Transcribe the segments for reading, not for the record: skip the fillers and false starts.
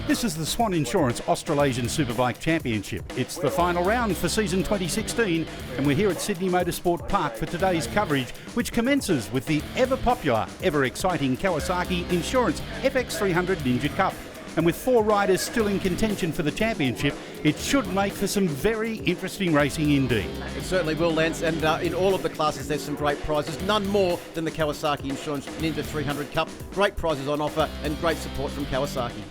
This is the Swann Insurance Australasian Superbike Championship. It's the final round for season 2016, and we're here at Sydney Motorsport Park for today's coverage, which commences with the ever-popular, ever-exciting Kawasaki Insurance FX300 Ninja Cup. And with 4 riders still in contention for the championship, it should make for some very interesting racing indeed. It certainly will, Lance, and in all of the classes there's some great prizes, none more than the Kawasaki Insurance Ninja 300 Cup. Great prizes on offer and great support from Kawasaki.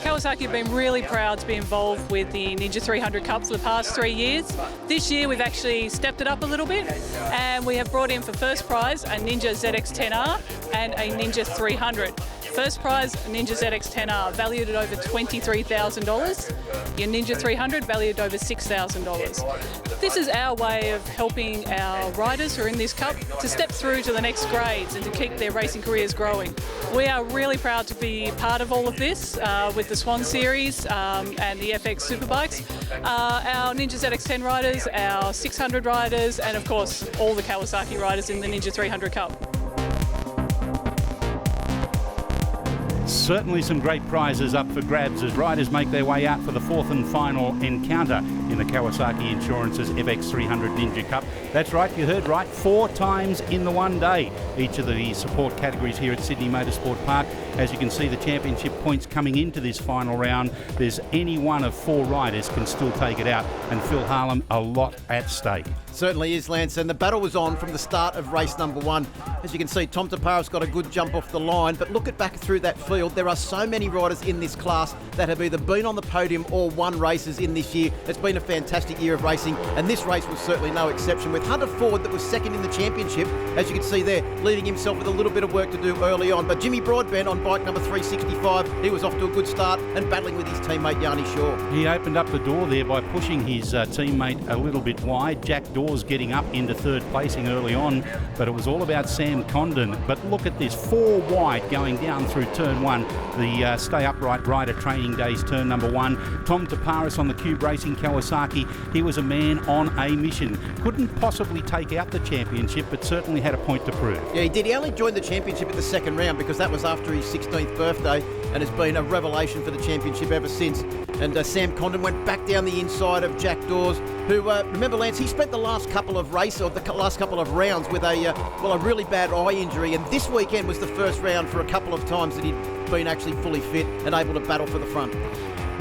Kawasaki have been really proud to be involved with the Ninja 300 Cup for the past 3 years. This year we've actually stepped it up a little bit, and we have brought in for first prize a Ninja ZX-10R and a Ninja 300. First prize, Ninja ZX-10R, valued at over $23,000. Your Ninja 300 valued over $6,000. This is our way of helping our riders who are in this cup to step through to the next grades and to keep their racing careers growing. We are really proud to be part of all of this with the Swann series and the FX Superbikes. Our Ninja ZX-10 riders, our 600 riders, and of course all the Kawasaki riders in the Ninja 300 Cup. Certainly some great prizes up for grabs as riders make their way out for the 4th and final encounter in the Kawasaki Insurance's FX300 Ninja Cup. That's right, you heard right, 4 times in the one day. Each of the support categories here at Sydney Motorsport Park. As you can see, the championship points coming into this final round. There's any one of 4 riders can still take it out, and Phil Harlem, a lot at stake. Certainly is, Lance, and the battle was on from the start of race number 1. As you can see, Tom Tapara's got a good jump off the line, but look at back through that field. There are so many riders in this class that have either been on the podium or won races in this year. It's been a fantastic year of racing, and this race was certainly no exception, with Hunter Ford that was second in the championship, as you can see there, leading himself with a little bit of work to do early on. But Jimmy Broadbent on bike number 365, he was off to a good start and battling with his teammate Yanni Shaw. He opened up the door there by pushing his teammate a little bit wide. Jack Dawes getting up into 3rd placing early on, but it was all about Sam Condon. But look at this, 4 wide going down through turn 1, the Stay Upright Rider Training Days turn number 1. Tom Taparis on the Cube Racing Kawasaki, he was a man on a mission. Couldn't possibly take out the championship, but certainly had a point to prove. Yeah, he did. He only joined the championship in the 2nd round because that was after his 16th birthday, and has been a revelation for the championship ever since. And Sam Condon went back down the inside of Jack Dawes, who, remember, Lance, he spent the last couple of rounds with a really bad eye injury, and this weekend was the first round for a couple of times that he'd been actually fully fit and able to battle for the front.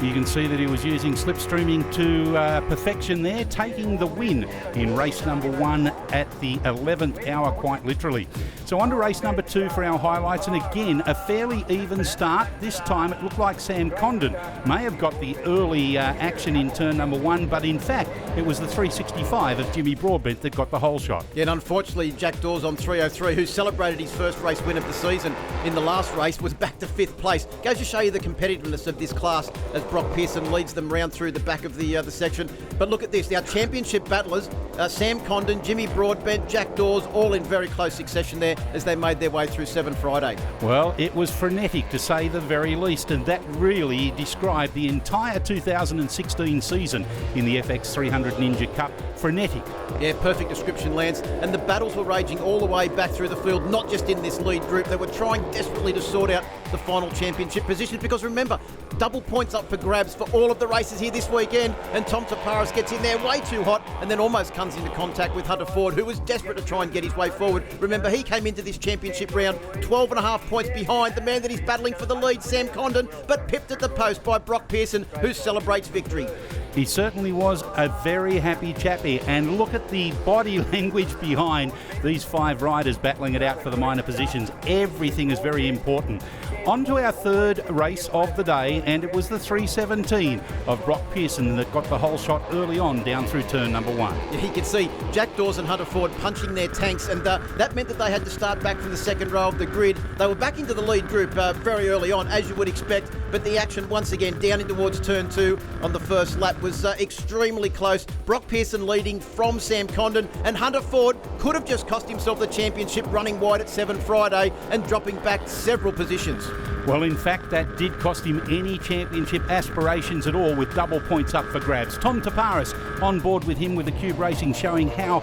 You can see that he was using slipstreaming to perfection there, taking the win in race number 1 at the 11th hour, quite literally. So on to race number 2 for our highlights, and again, a fairly even start. This time it looked like Sam Condon may have got the early action in turn number 1, but in fact it was the 365 of Jimmy Broadbent that got the whole shot. Yeah, and unfortunately Jack Dawes on 303, who celebrated his first race win of the season in the last race, was back to 5th place. Goes to show you the competitiveness of this class as Brock Pearson leads them round through the back of the section. But look at this, our championship battlers, Sam Condon, Jimmy Broadbent, Jack Dawes, all in very close succession there as they made their way through 7 Friday. Well, it was frenetic to say the very least, and that really described the entire 2016 season in the FX300 Ninja Cup. Frenetic. Yeah, perfect description, Lance. And the battles were raging all the way back through the field, not just in this lead group. They were trying desperately to sort out the final championship positions, because remember, double points up for grabs for all of the races here this weekend, and Tom Taparis gets in there way too hot and then almost comes into contact with Hunter Ford, who was desperate to try and get his way forward. Remember, he came into this championship round 12.5 points behind the man that is battling for the lead, Sam Condon, but pipped at the post by Brock Pearson, who celebrates victory. He certainly was a very happy chappy, and look at the body language behind these 5 riders battling it out for the minor positions. Everything is very important. On to our 3rd race of the day, and it was the 317 of Brock Pearson that got the whole shot early on down through turn number 1. Yeah, you could see Jack Dawes and Hunter Ford punching their tanks, and that meant that they had to start back from the 2nd row of the grid. They were back into the lead group very early on, as you would expect, but the action once again down in towards turn 2 on the first lap was extremely close. Brock Pearson leading from Sam Condon, and Hunter Ford could have just cost himself the championship running wide at 7 Friday and dropping back several positions. Well, in fact, that did cost him any championship aspirations at all, with double points up for grabs. Tom Taparis on board with him with the Cube Racing, showing how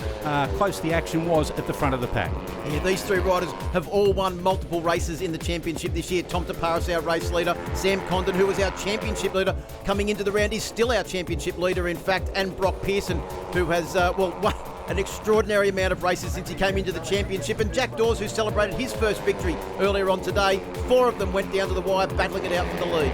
close the action was at the front of the pack. Yeah, these three riders have all won multiple races in the championship this year. Tom Taparis, our race leader. Sam Condon, who was our championship leader coming into the round, is still our championship leader, in fact. And Brock Pearson, who has, won an extraordinary amount of races since he came into the championship. And Jack Dawes, who celebrated his first victory earlier on today. 4 of them went down to the wire, battling it out for the lead.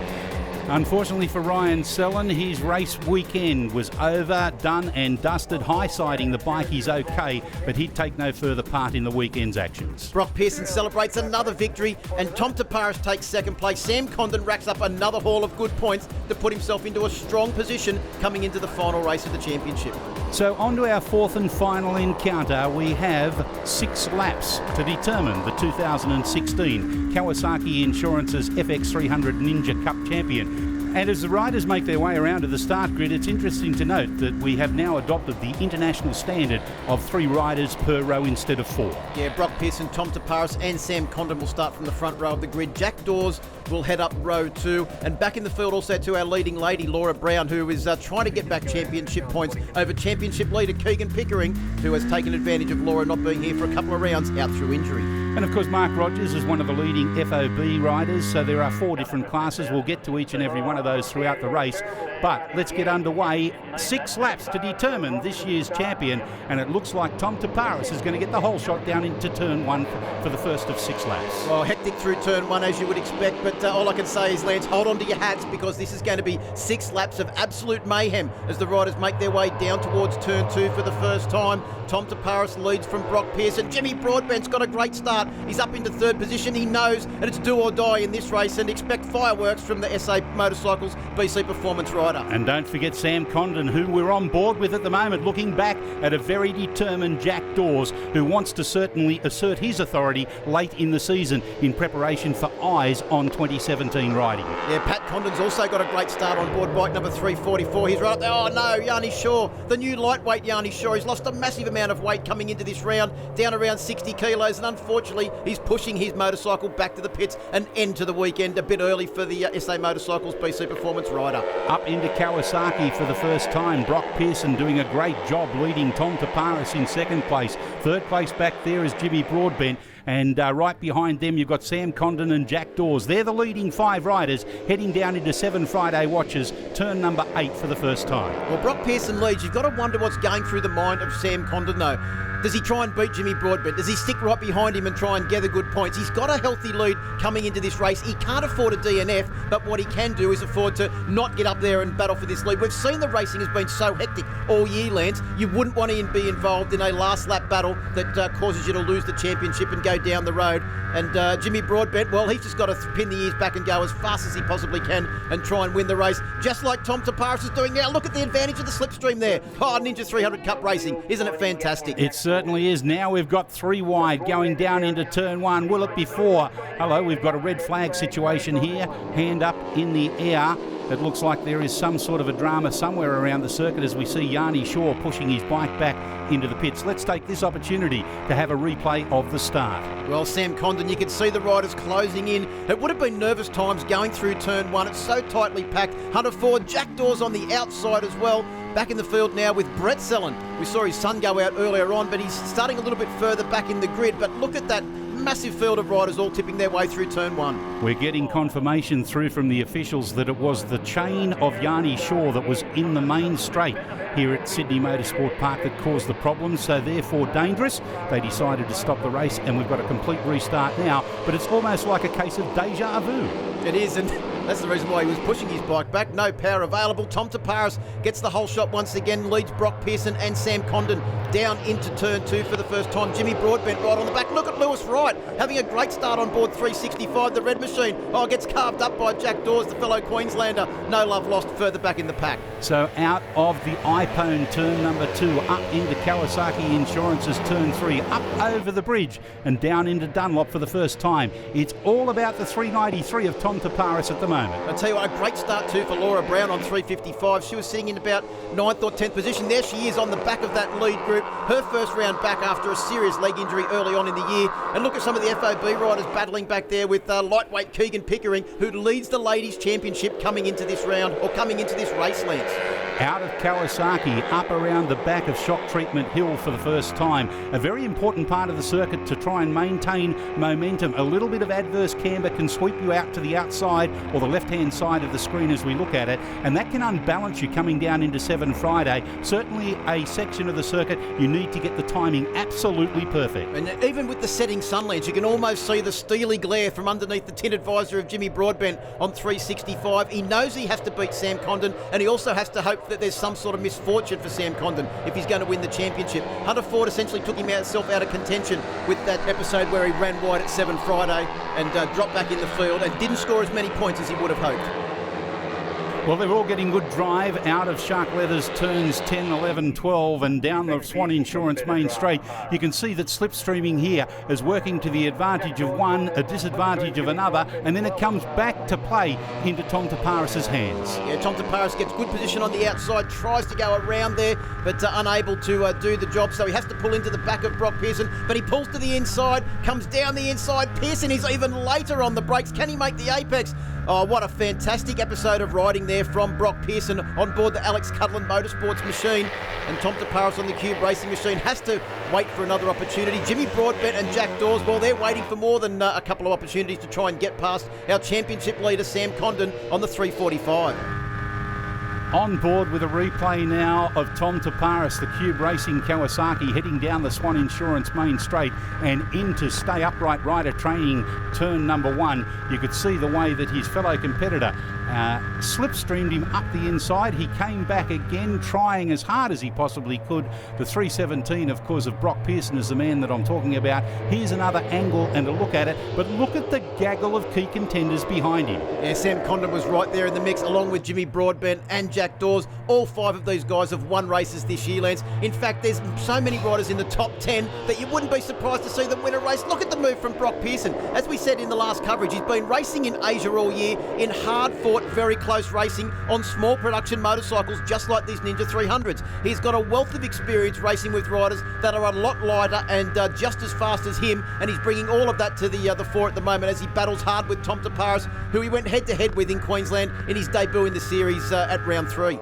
Unfortunately for Ryan Sellen, his race weekend was over, done and dusted. High-siding the bike, he's okay, but he'd take no further part in the weekend's actions. Brock Pearson celebrates another victory, and Tom Taparis takes second place. Sam Condon racks up another haul of good points to put himself into a strong position coming into the final race of the championship. So on to our fourth and final encounter. We have 6 laps to determine the 2016 Kawasaki Insurance's FX300 Ninja Cup champion. And as the riders make their way around to the start grid, it's interesting to note that we have now adopted the international standard of 3 riders per row instead of 4. Yeah, Brock Pearson, Tom Taparis and Sam Condon will start from the front row of the grid. Jack Dawes will head up row 2. And back in the field also to our leading lady, Laura Brown, who is trying to get back championship points over championship leader Keegan Pickering, who has taken advantage of Laura not being here for a couple of rounds out through injury. And of course, Mark Rogers is one of the leading FOB riders, so there are 4 different classes. We'll get to each and every one of those throughout the race. But let's get underway. 6 laps to determine this year's champion, and it looks like Tom Taparis is going to get the whole shot down into turn 1 for the first of 6 laps. Well, hectic through turn 1 as you would expect, but all I can say is, Lance, hold on to your hats, because this is going to be 6 laps of absolute mayhem as the riders make their way down towards turn 2 for the first time. Tom Taparis leads from Brock Pearson. Jimmy Broadbent's got a great start. He's up into 3rd position. He knows that it's do or die in this race, and expect fireworks from the SA Motorcycles BC Performance rider. And don't forget Sam Condon, who we're on board with at the moment, looking back at a very determined Jack Dawes, who wants to certainly assert his authority late in the season in preparation for eyes on 2017 riding. Yeah, Pat Condon's also got a great start on board bike number 344. He's right up there. Oh no, Yanni Shaw, the new lightweight Yanni Shaw. He's lost a massive amount of weight coming into this round, down around 60 kilos, and unfortunately he's pushing his motorcycle back to the pits and end to the weekend a bit early for the SA Motorcycles BC Performance rider. Up into Kawasaki for the first time. Brock Pearson doing a great job leading Tom Taparis in 2nd place. 3rd place back there is Jimmy Broadbent. And right behind them, you've got Sam Condon and Jack Dawes. They're the leading 5 riders heading down into 7 Friday watches, turn number 8 for the first time. Well, Brock Pearson leads. You've got to wonder what's going through the mind of Sam Condon, though. Does he try and beat Jimmy Broadbent? Does he stick right behind him and try and gather good points? He's got a healthy lead coming into this race. He can't afford a DNF, but what he can do is afford to not get up there and battle for this lead. We've seen the racing has been so hectic all year, Lance. You wouldn't want to be involved in a last lap battle that causes you to lose the championship and go down the road. And Jimmy Broadbent, well, he's just got to pin the ears back and go as fast as he possibly can and try and win the race, just like Tom Taparis is doing now. Look at the advantage of the slipstream there. Oh, Ninja 300 Cup racing. Isn't it fantastic? It certainly is. Now we've got 3 wide going down into turn 1. Will it be 4? Hello, we've got a red flag situation here. Hand up in the air. It looks like there is some sort of a drama somewhere around the circuit as we see Yanni Shaw pushing his bike back into the pits. Let's take this opportunity to have a replay of the start. Well, Sam Condon, you can see the riders closing in. It would have been nervous times going through turn 1. It's so tightly packed. Hunter Ford, Jack Dawes on the outside as well. Back in the field now with Brett Sellen. We saw his son go out earlier on, but he's starting a little bit further back in the grid. But look at that massive field of riders all tipping their way through turn 1. We're getting confirmation through from the officials that it was the chain of Yanni Shaw that was in the main straight here at Sydney Motorsport Park that caused the problem, so therefore dangerous. They decided to stop the race, and we've got a complete restart now, but it's almost like a case of deja vu. It is, and that's the reason why he was pushing his bike back. No power available. Tom Taparis gets the whole shot once again, leads Brock Pearson and Sam Condon down into turn 2 for the first time. Jimmy Broadbent right on the back. Look at Lewis Wright having a great start on board 365, the red machine. Oh, gets carved up by Jack Dawes, the fellow Queenslander. No love lost further back in the pack. So out of the iPhone turn number 2, up into Kawasaki Insurance's turn 3, up over the bridge and down into Dunlop for the first time. It's all about the 393 of Tom Taparis at the moment. moment. I'll tell you what, a great start too for Laura Brown on 3:55. She was sitting in about 9th or 10th position. There she is on the back of that lead group. Her first round back after a serious leg injury early on in the year. And look at some of the FOB riders battling back there with lightweight Keegan Pickering, who leads the Ladies' Championship coming into this round, or coming into this race, Lance. Out of Kawasaki, up around the back of Shock Treatment Hill for the first time. A very important part of the circuit to try and maintain momentum. A little bit of adverse camber can sweep you out to the outside or the left-hand side of the screen as we look at it, and that can unbalance you coming down into 7 Friday. Certainly a section of the circuit you need to get the timing absolutely perfect. And even with the setting sun, Lance, you can almost see the steely glare from underneath the tinted visor of Jimmy Broadbent on 3:65. He knows he has to beat Sam Condon, and he also has to hope that there's some sort of misfortune for Sam Condon if he's going to win the championship. Hunter Ford essentially took himself out of contention with that episode where he ran wide at 7 Friday and dropped back in the field and didn't score as many points as he would have hoped. Well, they're all getting good drive out of Shark Leather's turns 10, 11, 12 and down the Swann Insurance main straight. You can see that slipstreaming here is working to the advantage of one, a disadvantage of another, and then it comes back to play into Tom Taparis' hands. Yeah, Tom Taparis gets good position on the outside, tries to go around there, but unable to do the job, so he has to pull into the back of Brock Pearson, but he pulls to the inside, comes down the inside. Pearson is even later on the brakes. Can he make the apex? Oh, what a fantastic episode of riding there from Brock Pearson on board the Alex Cudland Motorsports machine. And Tom Taparis on the Cube Racing machine has to wait for another opportunity. Jimmy Broadbent and Jack Dawes, well, they're waiting for more than a couple of opportunities to try and get past our championship leader, Sam Condon, on the 3:45. On board with a replay now of Tom Taparis, the Cube Racing Kawasaki, heading down the Swann Insurance main straight and into Stay Upright Rider training turn number 1. You could see the way that his fellow competitor slipstreamed him up the inside. He came back again, trying as hard as he possibly could. The 3:17, of course, of Brock Pearson is the man that I'm talking about. Here's another angle and a look at it, but look at the gaggle of key contenders behind him. Yeah, Sam Condon was right there in the mix, along with Jimmy Broadbent and Jack Dawes. All 5 of these guys have won races this year, Lance. In fact, there's so many riders in the top 10 that you wouldn't be surprised to see them win a race. Look at the move from Brock Pearson. As we said in the last coverage, he's been racing in Asia all year in hard-fought, very close racing on small production motorcycles just like these Ninja 300s. He's got a wealth of experience racing with riders that are a lot lighter and just as fast as him, and he's bringing all of that to the fore at the moment as he battles hard with Tom Taparis, who he went head-to-head with in Queensland in his debut in the series at round 3.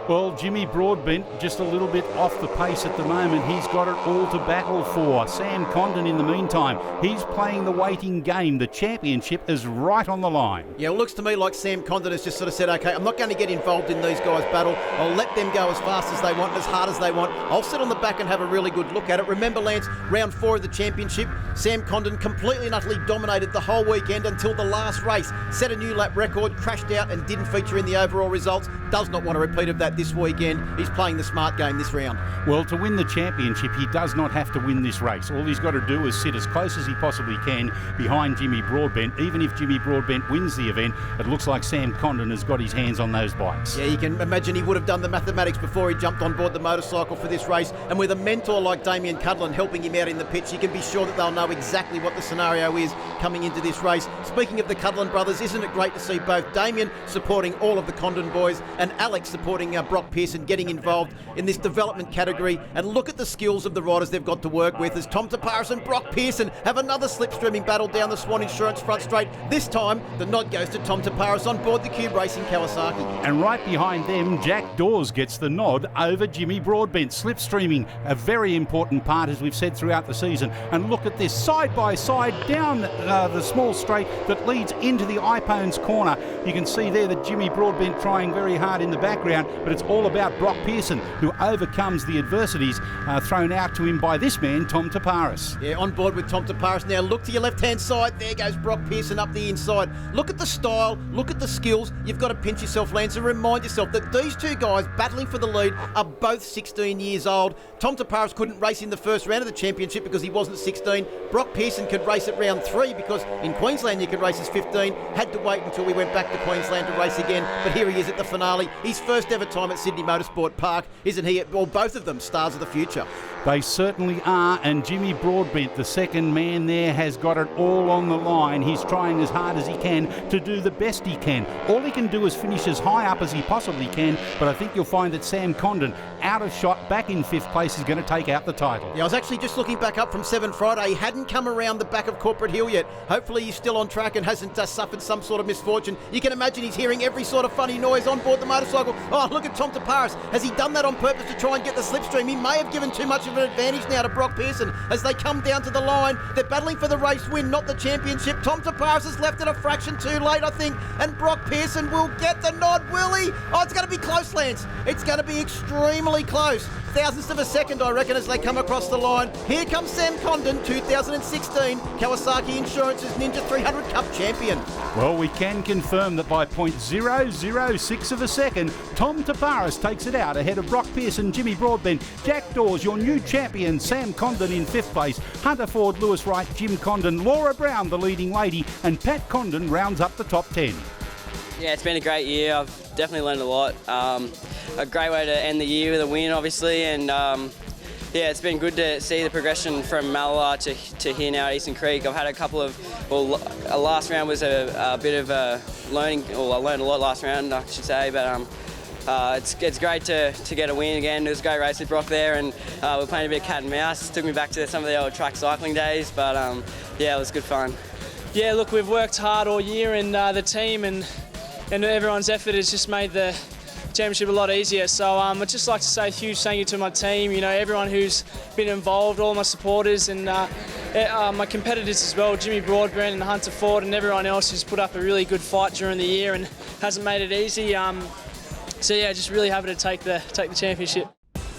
Well, Jimmy Broadbent just a little bit off the pace at the moment. He's got it all to battle for. Sam Condon, in the meantime, he's playing the waiting game. The championship is right on the line. Yeah, it looks to me like Sam Condon has just sort of said, OK, I'm not going to get involved in these guys' battle. I'll let them go as fast as they want, as hard as they want. I'll sit on the back and have a really good look at it. Remember, Lance, round 4 of the championship, Sam Condon completely and utterly dominated the whole weekend until the last race. Set a new lap record, crashed out and didn't feature in the overall results. Does not want a repeat of that this weekend. He's playing the smart game this round. Well, to win the championship, he does not have to win this race. All he's got to do is sit as close as he possibly can behind Jimmy Broadbent. Even if Jimmy Broadbent wins the event, it looks like Sam Condon has got his hands on those bikes. Yeah, you can imagine he would have done the mathematics before he jumped on board the motorcycle for this race. And with a mentor like Damien Cudland helping him out in the pits, you can be sure that they'll know exactly what the scenario is coming into this race. Speaking of the Cudland brothers, isn't it great to see both Damien supporting all of the Condon boys and Alex supporting Brock Pearson getting involved in this development category? And look at the skills of the riders they've got to work with as Tom Taparis and Brock Pearson have another slipstreaming battle down the Swann Insurance front straight. This time, the nod goes to Tom Taparis on board the Cube Racing Kawasaki. And right behind them, Jack Dawes gets the nod over Jimmy Broadbent. Slipstreaming, a very important part, as we've said throughout the season. And look at this, side by side, down the small straight that leads into the iPhone's corner. You can see there that Jimmy Broadbent trying very hard in the background, but it's all about Brock Pearson, who overcomes the adversities thrown out to him by this man, Tom Taparis. Yeah, on board with Tom Taparis. Now look to your left-hand side. There goes Brock Pearson up the inside. Look at the style. Look at the skills. You've got to pinch yourself, Lance, and remind yourself that these two guys battling for the lead are both 16 years old. Tom Taparis couldn't race in the first round of the championship because he wasn't 16. Brock Pearson could race at round 3 because in Queensland you could race as 15. Had to wait until we went back to Queensland to race again. But here he is at the finale. His first ever time at Sydney Motorsport Park. Isn't he? Well, both of them stars of the future. They certainly are, and Jimmy Broadbent, the second man there, has got it all on the line. He's trying as hard as he can to do the best he can. All he can do is finish as high up as he possibly can, but I think you'll find that Sam Condon, out of shot, back in 5th place, is going to take out the title. Yeah, I was actually just looking back up from 7 Friday. He hadn't come around the back of Corporate Hill yet. Hopefully he's still on track and hasn't suffered some sort of misfortune. You can imagine he's hearing every sort of funny noise on board the motorcycle. Oh, look at Tom Taparis. Has he done that on purpose to try and get the slipstream? He may have given too much of an advantage now to Brock Pearson as they come down to the line. They're battling for the race win, not the championship. Tom Taparis has left it a fraction too late, I think, and Brock Pearson will get the nod, will he? Oh, it's going to be close, Lance. It's going to be extremely close. Thousandths of a second, I reckon, as they come across the line. Here comes Sam Condon, 2016 Kawasaki Insurance's Ninja 300 Cup champion. Well, we can confirm that by 0.006 of a second, Tom Taparis takes it out ahead of Brock Pearson, Jimmy Broadbent, Jack Dawes, your new champion, Sam Condon in 5th place, Hunter Ford, Lewis Wright, Jim Condon, Laura Brown, the leading lady, and Pat Condon rounds up the top 10. Yeah, it's been a great year. I've definitely learned a lot. A great way to end the year with a win, obviously, and yeah, it's been good to see the progression from Mallala to here now at Eastern Creek. I've had a couple of, well, last round was a bit of a learning, well, I learned a lot last round, I should say, but it's great to get a win again. It was a great race with Brock there, and we're playing a bit of cat and mouse. It took me back to some of the old track cycling days, but yeah, it was good fun. Yeah, look, we've worked hard all year, and the team and everyone's effort has just made the championship a lot easier. So I'd just like to say a huge thank you to my team, you know, everyone who's been involved, all my supporters, and my competitors as well, Jimmy Broadbent and Hunter Ford and everyone else who's put up a really good fight during the year and hasn't made it easy. So yeah, just really happy to take the championship.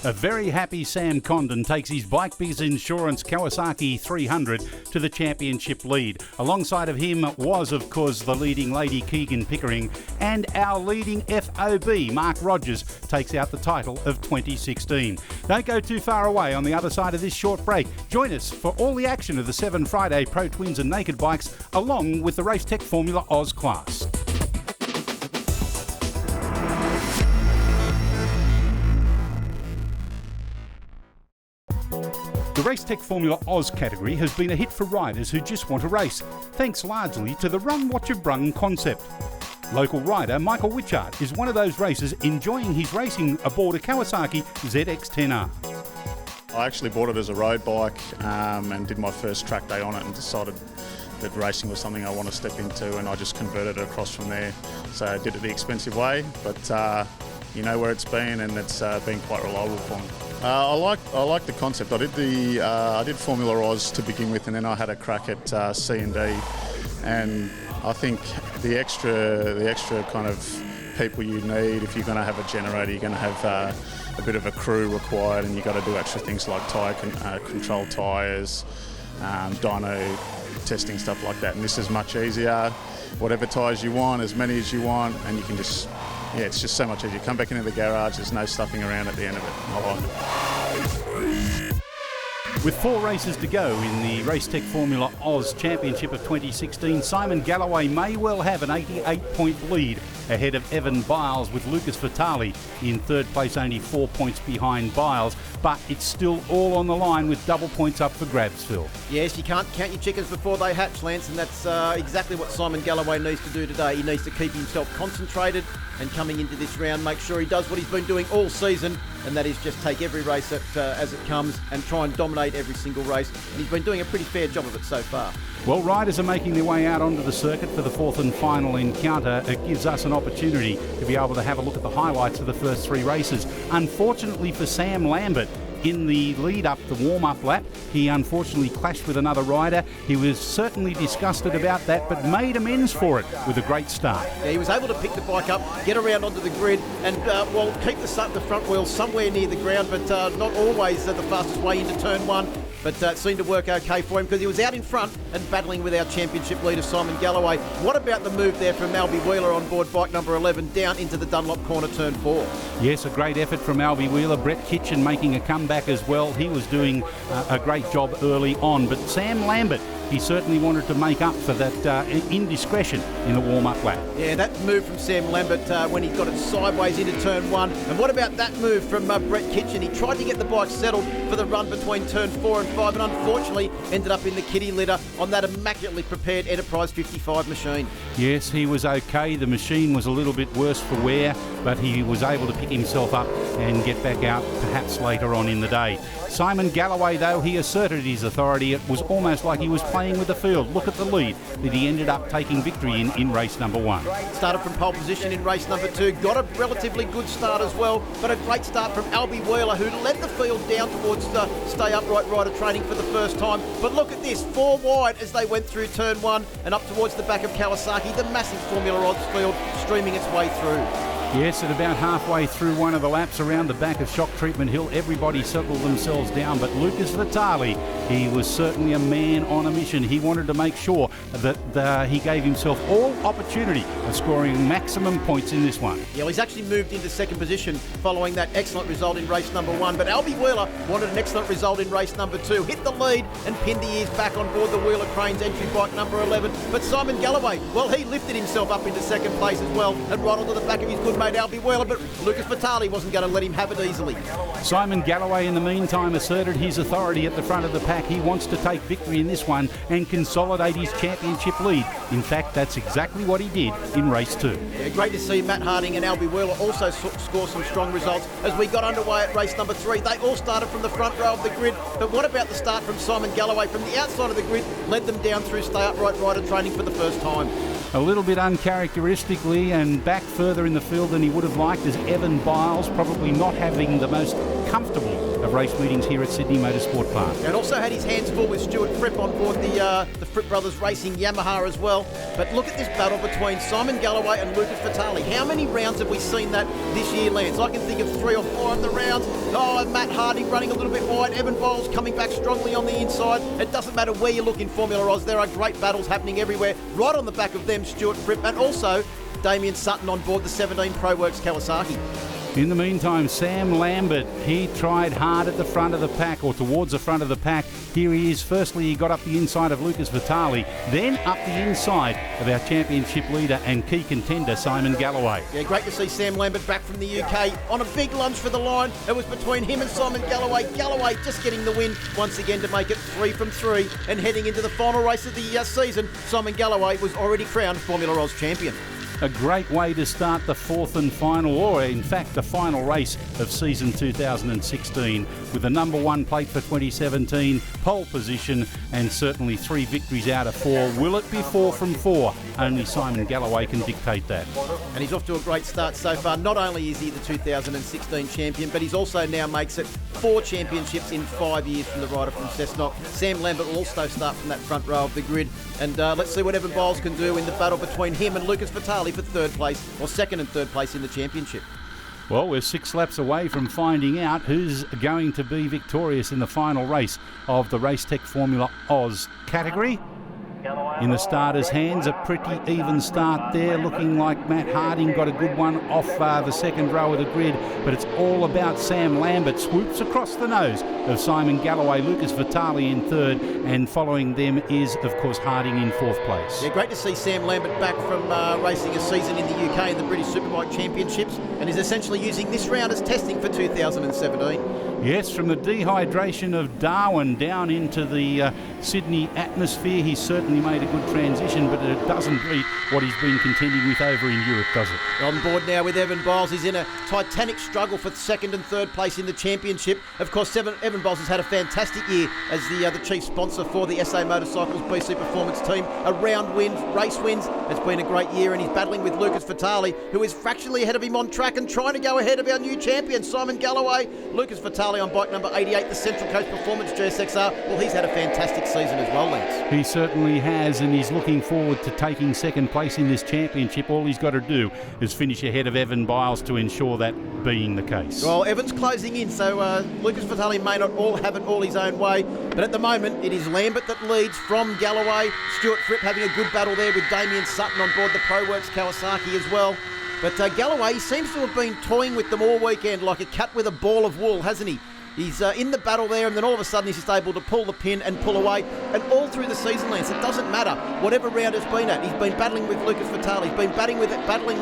A very happy Sam Condon takes his Bike Biz Insurance Kawasaki 300 to the championship lead. Alongside of him was, of course, the leading lady Keegan Pickering, and our leading FOB, Mark Rogers, takes out the title of 2016. Don't go too far away. On the other side of this short break, join us for all the action of the 7 Friday Pro Twins and Naked Bikes, along with the Racetech Formula Oz class. The Racetech Formula Oz category has been a hit for riders who just want to race, thanks largely to the Run What You've Brung concept. Local rider Michael Witchart is one of those racers enjoying his racing aboard a Kawasaki ZX-10R. I actually bought it as a road bike and did my first track day on it and decided that racing was something I want to step into, and I just converted it across from there. So I did it the expensive way, but you know where it's been, and it's been quite reliable for me. I like the concept. I did Formula Oz to begin with, and then I had a crack at C&D, and I think the extra kind of people you need, if you're going to have a generator, you're going to have a bit of a crew required, and you've got to do extra things like control tyres, dyno testing, stuff like that. And this is much easier. Whatever tyres you want, as many as you want, and you can just, yeah, it's just so much easier. Come back into the garage, there's no stuffing around at the end of it. I like it. With 4 races to go in the Racetech Formula Oz Championship of 2016, Simon Galloway may well have an 88-point lead ahead of Evan Biles, with Lucas Vitali in 3rd place, only 4 points behind Biles, but it's still all on the line with double points up for grabs, Phil. Yes, you can't count your chickens before they hatch, Lance, and that's exactly what Simon Galloway needs to do today. He needs to keep himself concentrated and coming into this round, make sure he does what he's been doing all season, and that is just take every race as it comes and try and dominate every single race. And he's been doing a pretty fair job of it so far. Well, riders are making their way out onto the circuit for the 4th and final encounter. It gives us an opportunity to be able to have a look at the highlights of the first 3 races. Unfortunately for Sam Lambert, in the lead up, the warm-up lap, he unfortunately clashed with another rider. He was certainly disgusted about that, but made amends for it with a great start. Yeah, he was able to pick the bike up, get around onto the grid, and keep the front wheel somewhere near the ground, but not always the fastest way into turn 1. But it seemed to work okay for him because he was out in front and battling with our championship leader, Simon Galloway. What about the move there from Albie Wheeler on board bike number 11 down into the Dunlop corner, turn 4? Yes, a great effort from Albie Wheeler. Brett Kitchen making a comeback as well. He was doing a great job early on. But Sam Lambert he certainly wanted to make up for that indiscretion in the warm-up lap. Yeah, that move from Sam Lambert when he got it sideways into turn 1. And what about that move from Brett Kitchen? He tried to get the bike settled for the run between turn 4 and 5 and unfortunately ended up in the kitty litter on that immaculately prepared Enterprise 55 machine. Yes, he was okay. The machine was a little bit worse for wear, but he was able to pick himself up and get back out perhaps later on in the day. Simon Galloway, though, he asserted his authority. It was almost like he was playing with the field. Look at the lead that he ended up taking victory in race number 1. Started from pole position in race number 2. Got a relatively good start as well, but a great start from Albie Wheeler, who led the field down towards the stay upright rider training for the first time. But look at this, 4 wide as they went through turn 1 and up towards the back of Kawasaki. The massive Formula Rods field streaming its way through. Yes, at about halfway through one of the laps around the back of Shock Treatment Hill, everybody settled themselves down, but Lucas Vitali, he was certainly a man on a mission. He wanted to make sure that he gave himself all opportunity of scoring maximum points in this one. Yeah, well, he's actually moved into second position following that excellent result in race number 1, but Albie Wheeler wanted an excellent result in race number 2, hit the lead and pinned the ears back on board the Wheeler Cranes entry bike number 11. But Simon Galloway, well, he lifted himself up into second place as well and right onto the back of his good mate Albie Wheeler, but Lucas Vitali wasn't going to let him have it easily. Simon Galloway, in the meantime, asserted his authority at the front of the pack. He wants to take victory in this one and consolidate his championship lead. In fact, that's exactly what he did in race 2. Yeah, great to see Matt Harding and Albie Wheeler also score some strong results as we got underway at race number 3. They all started from the front row of the grid, but what about the start from Simon Galloway from the outside of the grid, led them down through stay upright rider training for the first time. A little bit uncharacteristically and back further in the field than he would have liked as Evan Biles, probably not having the most comfortable of race meetings here at Sydney Motorsport Park. And also had his hands full with Stuart Fripp on board the Fripp Brothers Racing Yamaha as well. But look at this battle between Simon Galloway and Lucas Vitali. How many rounds have we seen that this year, Lance? I can think of 3 or 4 of the rounds. Oh, Matt Harding running a little bit wide, Evan Biles coming back strongly on the inside. It doesn't matter where you look in Formula Oz, there are great battles happening everywhere. Right on the back of them, Stuart Fripp, and also Damien Sutton on board the 17 ProWorks Kawasaki. In the meantime, Sam Lambert, he tried hard at the front of the pack, or towards the front of the pack. Here he is. Firstly, he got up the inside of Lucas Vitali, then up the inside of our championship leader and key contender, Simon Galloway. Yeah, great to see Sam Lambert back from the UK on a big lunge for the line. It was between him and Simon Galloway. Galloway just getting the win once again to make it 3 from 3. And heading into the final race of the season, Simon Galloway was already crowned Formula Oz champion. A great way to start the 4th and final, or in fact the final race of season 2016, with the number 1 plate for 2017, pole position, and certainly 3 victories out of 4. Will it be 4 from 4? Only Simon Galloway can dictate that. And he's off to a great start so far. Not only is he the 2016 champion, but he's also now makes it 4 championships in 5 years from the rider from Cessnock. Sam Lambert will also start from that front row of the grid. And let's see what Evan Biles can do in the battle between him and Lucas Vitali for 3rd place, or 2nd and 3rd place in the championship. Well, we're 6 laps away from finding out who's going to be victorious in the final race of the Racetech Formula Oz category. In the starter's hands, a pretty even start there, looking like Matt Harding got a good one off the second row of the grid, but it's all about Sam Lambert. Swoops across the nose of Simon Galloway, Lucas Vitali in 3rd, and following them is, of course, Harding in 4th place. Yeah, great to see Sam Lambert back from racing a season in the UK in the British Superbike Championships, and is essentially using this round as testing for 2017. Yes, from the dehydration of Darwin down into the Sydney atmosphere, he's certainly made a good transition, but it doesn't beat what he's been contending with over in Europe, does it? On board now with Evan Biles. He's in a titanic struggle for 2nd and 3rd place in the championship. Of course, Evan Biles has had a fantastic year as the chief sponsor for the SA Motorcycles BC Performance team. Around wins, race wins. It's been a great year, and he's battling with Lucas Vitali, who is fractionally ahead of him on track and trying to go ahead of our new champion, Simon Galloway. Lucas Vitali on bike number 88, the Central Coast Performance GSXR. Well, he's had a fantastic season as well, Lance. He certainly has, and he's looking forward to taking 2nd place in this championship. All he's got to do is finish ahead of Evan Biles to ensure that being the case. Well, Evan's closing in, so Lucas Vitali may not have it all his own way, but at the moment it is Lambert that leads from Galloway. Stuart Fripp having a good battle there with Damien Sutton on board the ProWorks Kawasaki as well. But Galloway seems to have been toying with them all weekend like a cat with a ball of wool, hasn't he? He's in the battle there, and then all of a sudden he's just able to pull the pin and pull away. And all through the season, Lance, it doesn't matter whatever round it's been at. He's been battling with Lucas Vitale. He's been battling with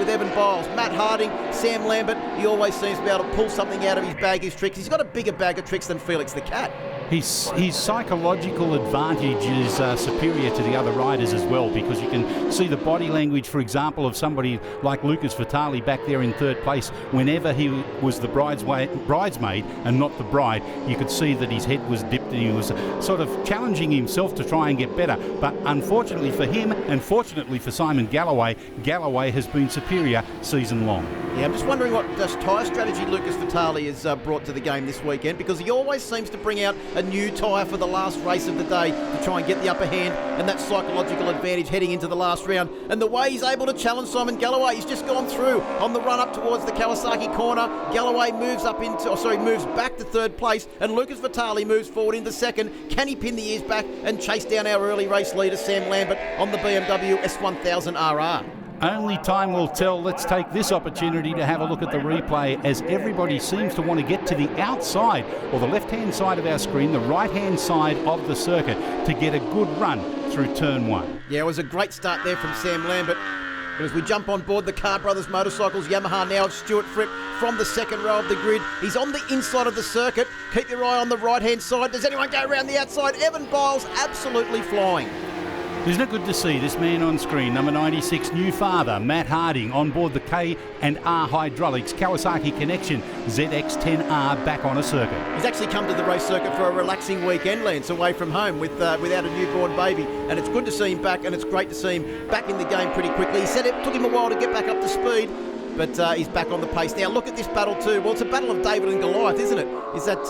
Evan Biles, Matt Harding, Sam Lambert. He always seems to be able to pull something out of his bag, his tricks. He's got a bigger bag of tricks than Felix the Cat. His psychological advantage is superior to the other riders as well, because you can see the body language, for example, of somebody like Lucas Vitale back there in third place. Whenever he was the bridesmaid and not the bride, you could see that his head was dipped and he was sort of challenging himself to try and get better. But unfortunately for him, and fortunately for Simon Galloway, Galloway has been superior season long. Yeah, I'm just wondering what tyre strategy Lucas Vitale has brought to the game this weekend, because he always seems to bring out a new tyre for the last race of the day to try and get the upper hand and that psychological advantage heading into the last round. And the way he's able to challenge Simon Galloway, he's just gone through on the run up towards the Kawasaki corner. Galloway moves back to third place, and Lucas Vitale moves forward into second. Can he pin the ears back and chase down our early race leader Sam Lambert on the BMW S1000RR? Only time will tell. Let's take this opportunity to have a look at the replay, as everybody seems to want to get to the outside, or the left-hand side of our screen, the right-hand side of the circuit, to get a good run through turn one. Yeah, it was a great start there from Sam Lambert. But as we jump on board the Carr Brothers Motorcycles Yamaha now, it's Stuart Fripp from the second row of the grid. He's on the inside of the circuit. Keep your eye on the right-hand side. Does anyone go around the outside? Evan Biles absolutely flying. Isn't it good to see this man on screen, number 96, new father, Matt Harding, on board the K&R Hydraulics Kawasaki Connection ZX10R back on a circuit. He's actually come to the race circuit for a relaxing weekend, Lance, away from home without a newborn baby. And it's good to see him back, and it's great to see him back in the game pretty quickly. He said it took him a while to get back up to speed, but he's back on the pace. Now look at this battle too. Well, it's a battle of David and Goliath, isn't it? Is that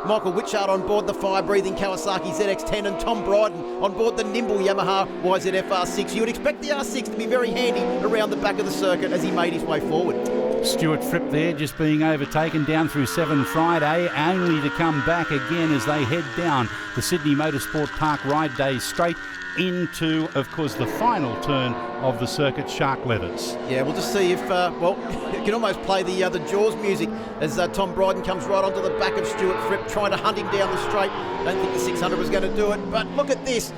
Michael Witchard on board the fire-breathing Kawasaki ZX10 and Tom Bryden on board the nimble Yamaha YZF R6. You would expect the R6 to be very handy around the back of the circuit as he made his way forward. Stuart Fripp there just being overtaken down through 7 Friday, only to come back again as they head down the Sydney Motorsport Park Ride Day straight into, of course, the final turn of the circuit, Shark Leathers. Yeah, we'll just see if, you can almost play the Jaws music as Tom Bryden comes right onto the back of Stuart Fripp, trying to hunt him down the straight. Don't think the 600 was going to do it, but look at this.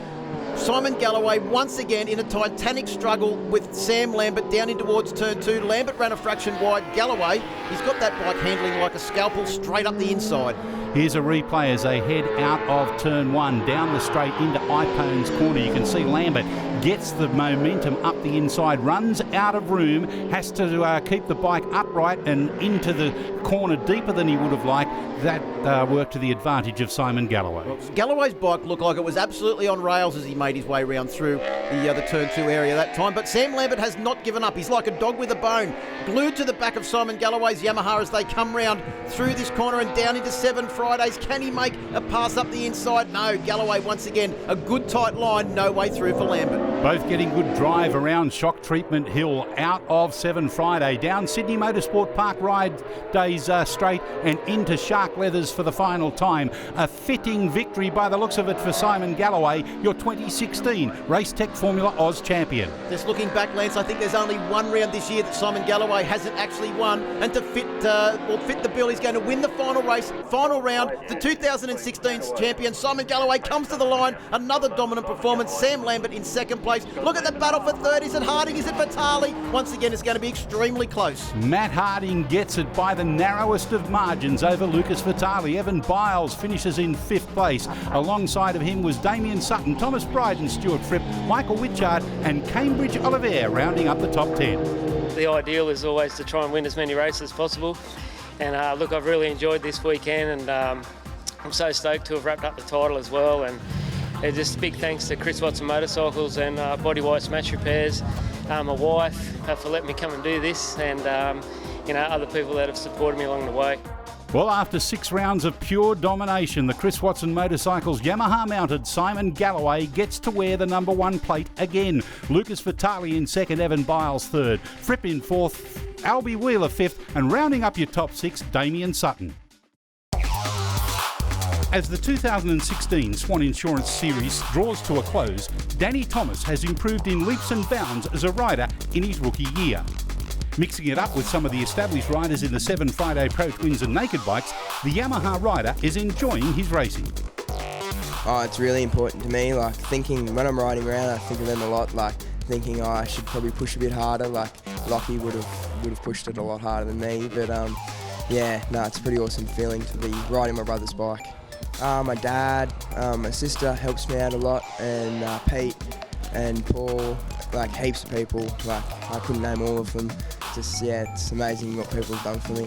Simon Galloway once again in a titanic struggle with Sam Lambert down in towards turn 2. Lambert ran a fraction wide. Galloway, he's got that bike handling like a scalpel straight up the inside. Here's a replay as they head out of turn 1 down the straight into Ipone's corner. You can see Lambert gets the momentum up the inside, runs out of room, has to keep the bike upright and into the corner deeper than he would have liked. That worked to the advantage of Simon Galloway. Well, Galloway's bike looked like it was absolutely on rails as he made his way round through the turn 2 area that time. But Sam Lambert has not given up. He's like a dog with a bone, glued to the back of Simon Galloway's Yamaha as they come round through this corner and down into 7 Fridays. Can he make a pass up the inside? No. Galloway once again, a good tight line, no way through for Lambert. Both getting good drive around Shock Treatment Hill out of 7 Friday, down Sydney Motorsport Park Ride Days straight and into Shark Leathers for the final time. A fitting victory by the looks of it for Simon Galloway, your 2016 Race Tech Formula Oz champion. Just looking back, Lance, I think there's only one round this year that Simon Galloway hasn't actually won, and to fit the bill, he's going to win the final race, final round. The 2016 champion Simon Galloway comes to the line, another dominant performance. Sam Lambert in second place. Look at the battle for third. Is it Harding? Is it Vitale? Once again, it's going to be extremely close. Matt Harding gets it by the narrowest of margins over Lucas Vitale. Evan Biles finishes in 5th place. Alongside of him was Damien Sutton, Thomas Bryden, Stuart Fripp, Michael Witchard and Cambridge Oliver rounding up the top 10. The ideal is always to try and win as many races as possible. And look, I've really enjoyed this weekend, and I'm so stoked to have wrapped up the title as well. And just big thanks to Chris Watson Motorcycles and Body White Smash Repairs, my wife for letting me come and do this, and other people that have supported me along the way. Well, after 6 rounds of pure domination, the Chris Watson Motorcycles Yamaha-mounted Simon Galloway gets to wear the number 1 plate again. Lucas Vitale in 2nd, Evan Biles 3rd, Fripp in 4th, Albie Wheeler 5th, and rounding up your top 6, Damien Sutton. As the 2016 Swann Insurance Series draws to a close, Danny Thomas has improved in leaps and bounds as a rider in his rookie year. Mixing it up with some of the established riders in the 7 Friday Pro Twins and Naked Bikes, the Yamaha rider is enjoying his racing. Oh, it's really important to me. Like, thinking when I'm riding around, I think of them a lot. Like, thinking, oh, I should probably push a bit harder. Like, Lockie would have pushed it a lot harder than me. But yeah, no, it's a pretty awesome feeling to be riding my brother's bike. My dad, my sister helps me out a lot, and Pete and Paul, like heaps of people. Like, I couldn't name all of them. Just, yeah, it's amazing what people have done for me.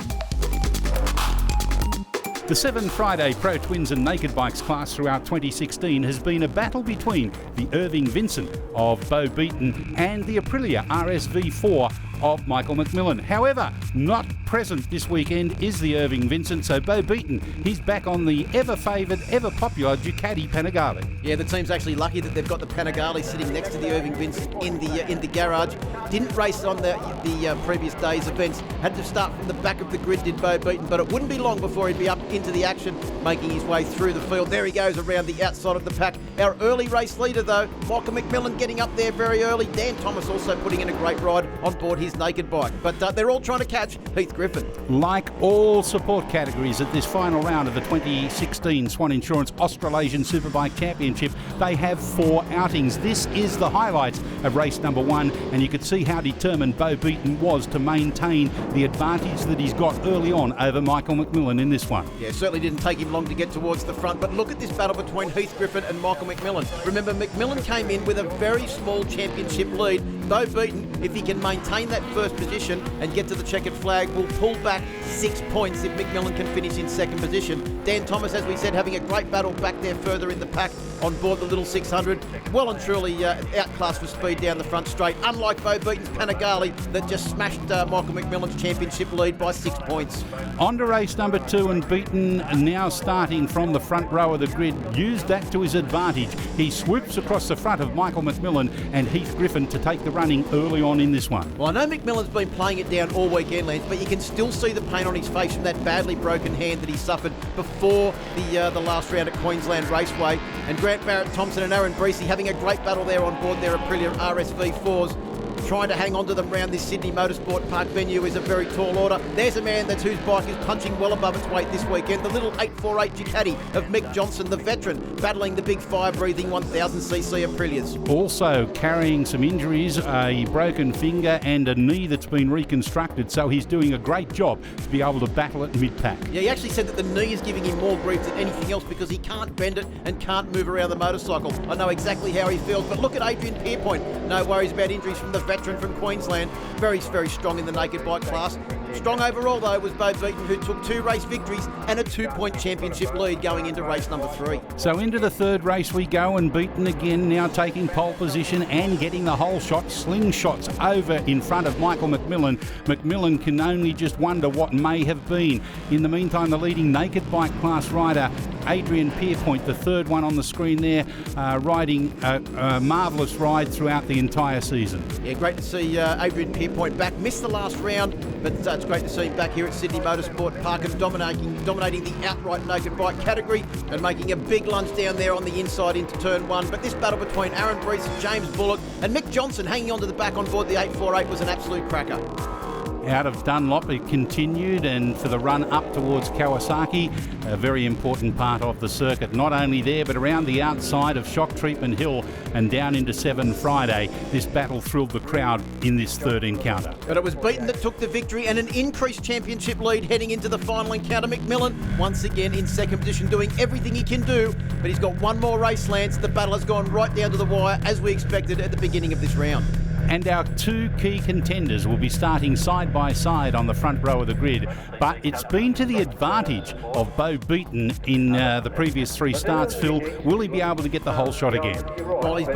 The 7 Friday Pro Twins and Naked Bikes class throughout 2016 has been a battle between the Irving Vincent of Bo Beaton and the Aprilia RSV4 of Michael McMillan. However, not present this weekend is the Irving Vincent, so Bo Beaton, he's back on the ever-favoured, ever-popular Ducati Panigale. Yeah, the team's actually lucky that they've got the Panigale sitting next to the Irving Vincent in the garage. Didn't race on the previous day's events. Had to start from the back of the grid, did Bo Beaton, but it wouldn't be long before he'd be up into the action, making his way through the field. There he goes around the outside of the pack. Our early race leader, though, Michael McMillan, getting up there very early. Dan Thomas also putting in a great ride on board his naked bike. But they're all trying to catch Heath Griffin. Like all support categories at this final round of the 2016 Swann Insurance Australasian Superbike Championship, they have 4 outings. This is the highlights of race number 1, and you could see how determined Bo Beaton was to maintain the advantage that he's got early on over Michael McMillan in this one. Yeah, certainly didn't take him long to get towards the front, but look at this battle between Heath Griffin and Michael McMillan. Remember, McMillan came in with a very small championship lead. Bo Beaton, if he can maintain that first position and get to the checkered flag, will pull back 6 points if McMillan can finish in second position. Dan Thomas, as we said, having a great battle back there further in the pack on board the little 600. Well and truly outclassed for speed down the front straight, unlike Bo Beaton's Panigale that just smashed Michael McMillan's championship lead by 6 points. On to race number 2, and Beaton, now starting from the front row of the grid, used that to his advantage. He swoops across the front of Michael McMillan and Heath Griffin to take the running early on in this one. Well, I know McMillan's been playing it down all weekend, Lance, but you can still see the pain on his face from that badly broken hand that he suffered before the last round at Queensland Raceway. And Grant Barrett-Thompson and Aaron Breesy having a great battle there on board their Aprilia RSV4s. Trying to hang on to them round this Sydney Motorsport Park venue is a very tall order. There's a man whose bike is punching well above its weight this weekend. The little 848 Ducati of Mick Johnson, the veteran, battling the big fire-breathing 1000cc Aprilias. Also carrying some injuries, a broken finger and a knee that's been reconstructed, so he's doing a great job to be able to battle it mid-pack. Yeah, he actually said that the knee is giving him more grief than anything else because he can't bend it and can't move around the motorcycle. I know exactly how he feels, but look at Adrian Pierpoint. No worries about injuries from the veteran from Queensland. Very, very strong in the naked bike class. Strong overall, though, was Bo Beaton, who took 2 race victories and a 2-point championship lead going into race number 3. So into the third race we go, and Beaton again now taking pole position and getting the whole shot. Slingshots over in front of Michael McMillan. McMillan can only just wonder what may have been. In the meantime, the leading naked bike class rider, Adrian Pierpoint, the third one on the screen there, riding a marvellous ride throughout the entire season. Yeah, great to see Adrian Pierpoint back. Missed the last round, but it's great to see him back here at Sydney Motorsport Park and dominating the outright naked bike category and making a big lunge down there on the inside into turn 1. But this battle between Aaron Brees, James Bullock and Mick Johnson hanging onto the back on board the 848 was an absolute cracker. Out of Dunlop it continued, and for the run up towards Kawasaki, a very important part of the circuit. Not only there but around the outside of Shock Treatment Hill and down into 7 Friday. This battle thrilled the crowd in this third encounter. But it was Beaton that took the victory and an increased championship lead heading into the final encounter. McMillan once again in second position, doing everything he can do, but he's got one more race, Lance. The battle has gone right down to the wire as we expected at the beginning of this round. And our 2 key contenders will be starting side by side on the front row of the grid. But it's been to the advantage of Bo Beaton in the previous 3 starts. Phil, will he be able to get the whole shot again? Well, he's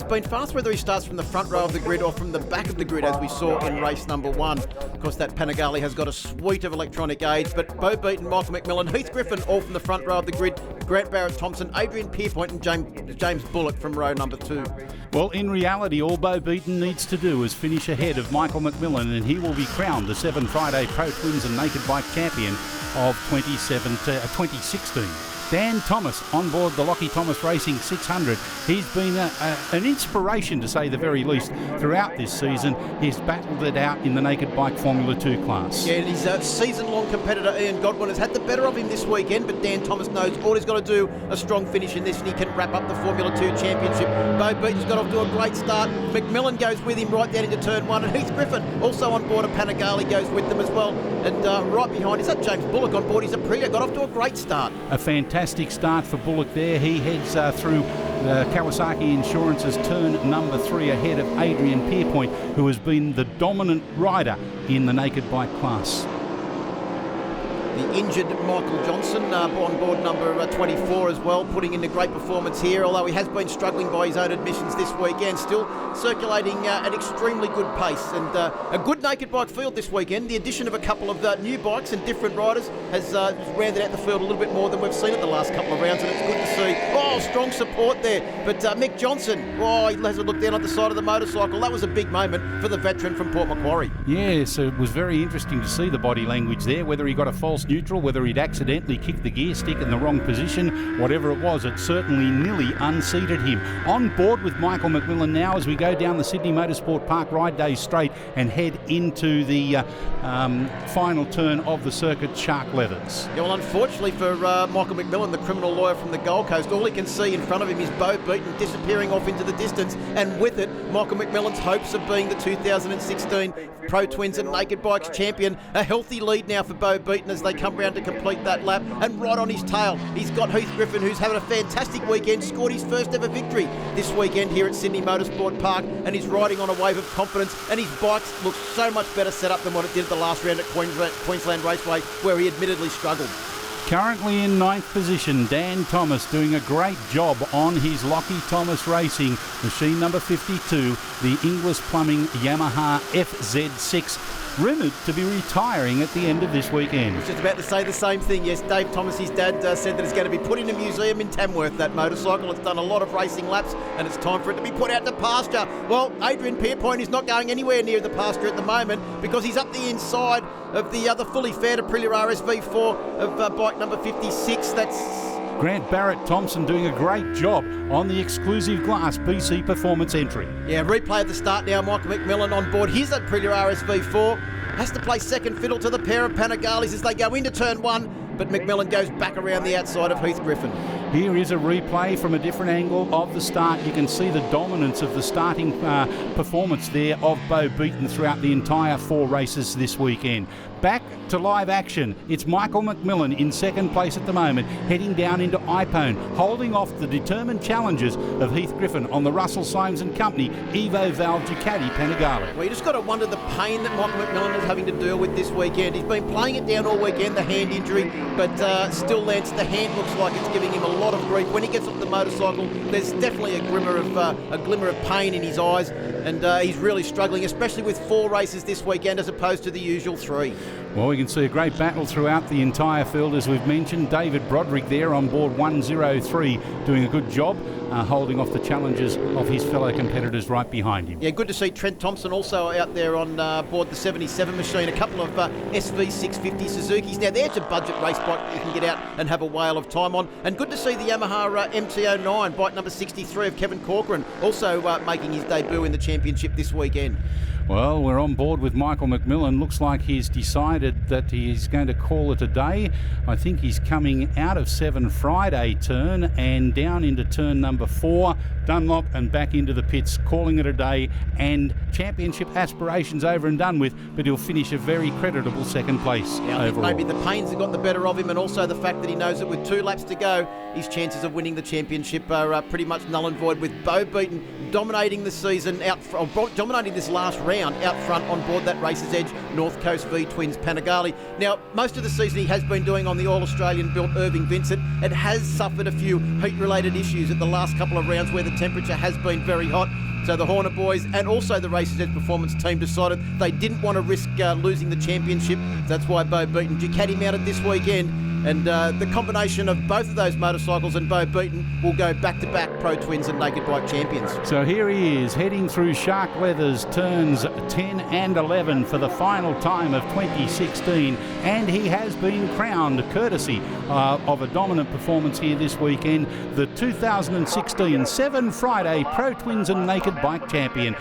been fast whether he starts from the front row of the grid or from the back of the grid, as we saw in race number 1. Of course, that Panigale has got a suite of electronic aids, but Bo Beaton, Michael McMillan, Heath Griffin, all from the front row of the grid. Grant Barrett-Thompson, Adrian Pierpoint and James Bullock from row number 2. Well, in reality, all Bo Beaton needs to do is finish ahead of Michael McMillan, and he will be crowned the 7 Friday Pro Twins and Naked Bike champion of 2016. Dan Thomas on board the Lockie Thomas Racing 600. He's been an inspiration, to say the very least, throughout this season. He's battled it out in the naked bike Formula 2 class. Yeah, and his season-long competitor Ian Godwin has had the better of him this weekend, but Dan Thomas knows all he's got to do a strong finish in this, and he can wrap up the Formula 2 Championship. Bo Beaton's got off to a great start. McMillan goes with him right down into turn 1, and Heath Griffin, also on board of Panigale, goes with them as well. And right behind is that James Bullock on board his Aprilia. Got off to a great start. A fantastic start for Bullock there. He heads through Kawasaki Insurance's turn number 3 ahead of Adrian Pierpoint, who has been the dominant rider in the naked bike class. The injured Michael Johnson on board number 24 as well, putting in a great performance here, although he has been struggling by his own admissions this weekend, still circulating at extremely good pace. And a good naked bike field this weekend. The addition of a couple of new bikes and different riders has rounded out the field a little bit more than we've seen at the last couple of rounds, and it's good to see. Oh, strong support there. But Mick Johnson, he has a look down at the side of the motorcycle. That was a big moment for the veteran from Port Macquarie. Yes, it was very interesting to see the body language there, whether he got a false neutral, whether he'd accidentally kicked the gear stick in the wrong position, whatever it was, it certainly nearly unseated him. On board with Michael McMillan now as we go down the Sydney Motorsport Park Ride Day straight and head into the final turn of the circuit, Shark Leathers. Yeah, well, unfortunately for Michael McMillan, the criminal lawyer from the Gold Coast, all he can see in front of him is Bo Beaton disappearing off into the distance, and with it, Michael McMillan's hopes of being the 2016 Pro Twins and Naked Bikes champion. A healthy lead now for Bo Beaton as they come round to complete that lap, and right on his tail he's got Heath Griffin, who's having a fantastic weekend, scored his first ever victory this weekend here at Sydney Motorsport Park, and he's riding on a wave of confidence, and his bike looks so much better set up than what it did at the last round at Queensland Raceway, where he admittedly struggled. Currently in 9th position, Dan Thomas doing a great job on his Lockie Thomas Racing machine number 52, the Inglis Plumbing Yamaha FZ6, rumoured to be retiring at the end of this weekend. I was just about to say the same thing. Yes, Dave Thomas, his dad, said that it's going to be put in a museum in Tamworth, that motorcycle. It's done a lot of racing laps, and it's time for it to be put out to pasture. Well, Adrian Pierpoint is not going anywhere near the pasture at the moment because he's up the inside of the other fully faired Aprilia RSV4 of bike number 56. That's Grant Barrett-Thompson doing a great job on the exclusive glass BC Performance entry. Yeah, replay at the start now. Michael McMillan on board his Aprilia RSV4. Has to play second fiddle to the pair of Panigales as they go into turn 1, but McMillan goes back around the outside of Heath Griffin. Here is a replay from a different angle of the start. You can see the dominance of the starting performance there of Bo Beaton throughout the entire 4 races this weekend. Back to live action. It's Michael McMillan in second place at the moment, heading down into Ippone, holding off the determined challengers of Heath Griffin on the Russell Symes and Company Evo Val Ducati Panigale. Well, you just got to wonder the pain that Michael McMillan is having to deal with this weekend. He's been playing it down all weekend, the hand injury, but still, Lance, the hand looks like it's giving him a lot of grief. When he gets off the motorcycle, there's definitely a glimmer of pain in his eyes, and he's really struggling, especially with 4 races this weekend as opposed to the usual 3. Well, we can see a great battle throughout the entire field, as we've mentioned. David Broderick there on board 103 doing a good job, holding off the challenges of his fellow competitors right behind him. Yeah, good to see Trent Thompson also out there on board the 77 machine. A couple of SV650 Suzukis. Now, there's a budget race bike that you can get out and have a whale of time on. And good to see the Yamaha MT-09, bike number 63 of Kevin Corcoran, also making his debut in the championship this weekend. Well, we're on board with Michael McMillan. Looks like he's decided that he's going to call it a day. I think he's coming out of 7 Friday turn and down into turn number 4, Dunlop, and back into the pits, calling it a day, and championship aspirations over and done with, but he'll finish a very creditable second place overall. Maybe the pains have got the better of him, and also the fact that he knows that with 2 laps to go, his chances of winning the championship are pretty much null and void, with Bo Beaton dominating the season dominating this last round out front on board that Racer's Edge North Coast V Twins Panigale. Now, most of the season he has been doing on the All-Australian built Irving Vincent. It has suffered a few heat-related issues at the last couple of rounds where the temperature has been very hot. So the Horner boys and also the Racer's Edge Performance team decided they didn't want to risk losing the championship. That's why Bo Beaton Ducati mounted this weekend. And the combination of both of those motorcycles and Bo Beaton will go back-to-back Pro Twins and Naked Bike champions. So here he is, heading through Shark Leathers turns 10 and 11 for the final time of 2016, and he has been crowned, courtesy of a dominant performance here this weekend, the 2016 Seven Friday Pro Twins and Naked Bike champion.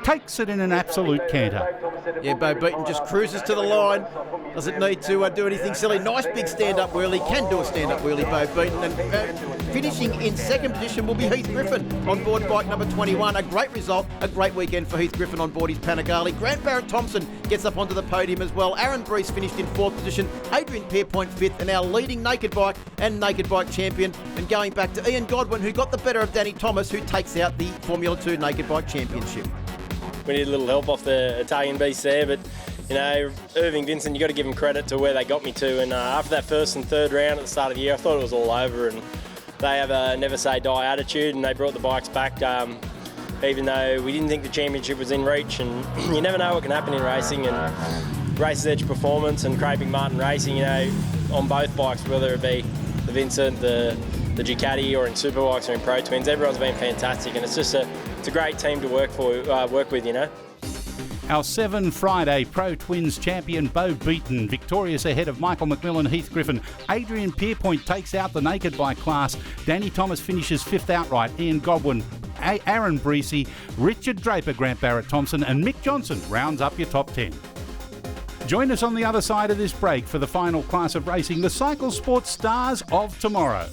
Takes it in an absolute canter. Yeah, Bo Beaton just cruises to the line. Doesn't need to do anything silly. Nice big stand-up wheelie. Can do a stand-up wheelie, Bo Beaton. And finishing in second position will be Heath Griffin on board bike number 21. A great result, a great weekend for Heath Griffin on board his Panigale. Grant Barrett-Thompson gets up onto the podium as well. Aaron Breese finished in fourth position. Adrian Pierpoint fifth, and our leading naked bike and naked bike champion. And going back to Ian Godwin, who got the better of Danny Thomas, who takes out the Formula 2 naked bike championship. We need a little help off the Italian beast there, but you know, Irving Vincent, you got to give them credit to where they got me to. And after that first and third round at the start of the year, I thought it was all over. And they have a never say die attitude, and they brought the bikes back, even though we didn't think the championship was in reach. And you never know what can happen in racing. And Races Edge Performance and Craping Martin Racing, you know, on both bikes, whether it be the Vincent, the Ducati, or in Superbikes or in Pro Twins, everyone's been fantastic, and it's a great team to work with, you know. Our Seven Friday Pro Twins champion Bo Beaton, victorious ahead of Michael McMillan, Heath Griffin. Adrian Pierpoint takes out the naked bike class. Danny Thomas finishes fifth outright. Ian Godwin, Aaron Breese, Richard Draper, Grant Barrett-Thompson, and Mick Johnson rounds up your top 10. Join us on the other side of this break for the final class of racing, the Cycle Sport Stars of Tomorrow.